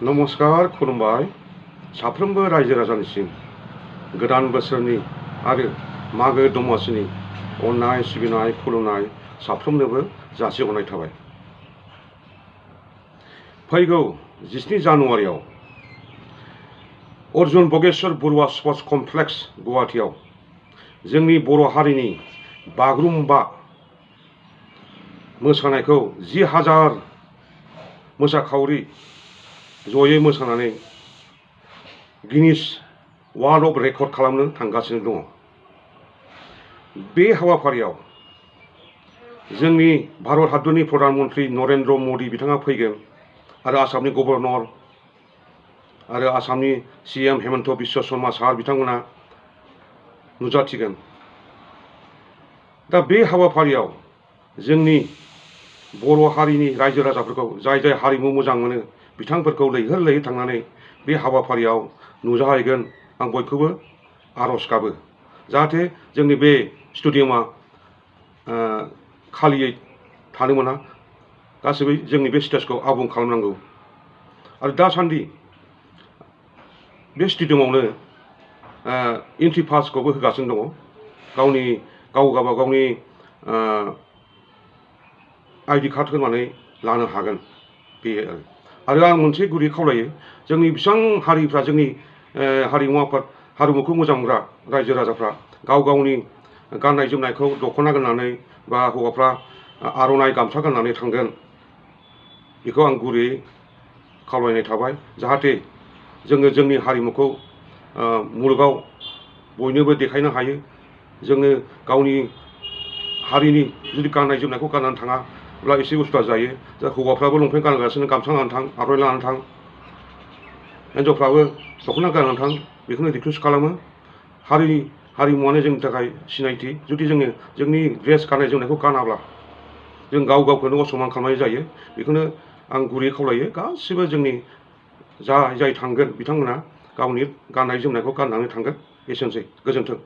नमस्कार खुलुमबाय साफ्रोमबो रायजो राजानिसिम गोदान बोसोरनि आरो मागो दमासिनि अननाय सिबिनाय खुलुमनाय साफ्रोमनोबो जासिहरनाय थाबाय। फैगौ 17 जानुवारियाव अर्जुन बगेश्वर बरुवा स्पर्ट्स कमप्लेक्स गुवाहाटीआव जोंनि बर' हारिनि बागुरुम्बा मोसानायखौ 10,000 मोसाखावरि जयै मोसानानै गिनिस वर्ल्ड अफ रेकर्ड खालामनो थांगासिनो दङ। बे हाबाफारियाव जोंनि भारत हादरनि प्रधान मन्त्रि नरेन्द्र मदि बिथाङा फैगोन आरो आसामनि गभर्नर आरो आसामनि CM हेमन्त बिश्व शर्मा सार बिथांमोना नुजाथिगोन। दा बे हाबाफारियाव जोंनि बर' हारिनि रायजो राजाफोरखौ जाय हारिमु मोजां मोनो बिथांफोरखौ लैहोर लैहोर थांनानै बे हाबाफारियाव नुजाहैगोन। आं बयखौबो आर'ज गाबो जाहाथे जोंनि बे स्टेडियामा खालियै थानो मोना, गासैबो जोंनि बे स्टेजखौ आबुं खालामनांगौ। आरो दासान्दि बे स्टेडियामावनो एन्ट्रि पासखौबो होगासिनो दङ। गावनि ID कार्ड होनानै लानो हागोन बे आरो आं मोनसे गुरै खावलायो जोंनि बेसेबां हारिफ्रा जोंनि हारिमु आफाद हारिमुखौ मोजां मोनग्रा रायजो राजाफ्रा गावनि गाननाय जोमनायखौ दख'ना गाननानै बा हौवाफ्रा आर'नाइ गामसा गाननानै थांगोन, बेखौ आं गुरैयै खावलायनाय थाबाय। जाहाथे जोङो जोंनि हारिमुखौ मुलुगाव बयनोबो देखायनो हायो। जोङो गावनि हारिनि जुदि गाननाय जोमनायखौ गाननानै थाङाब्ला एसे उसुबिदा जायो। हौवाफ्राबो लंपेन्ट गानगासिनो गामसा गाननानै थां, आर'नाइ लानानै थां, हिन्जावफ्राबो दख'ना गाननानै थां, बेखौनो रिकुवेस्ट खालामो। हारिमुवानो जोंनि थाखाय सिनायथि। जुदि जोङो जोंनि ड्रेस गाननाय जोमनायखौ गानाब्ला जों गावखौनो असमान खालामनाय जायो। बेखौनो आं गुरैयै खावलायो गासिबो जोंनि जाय थांगोन बिथांमोना गावनि गाननाय जोमनायखौ गाननानै थांगोन। एसेनोसै, गोजोन्थों।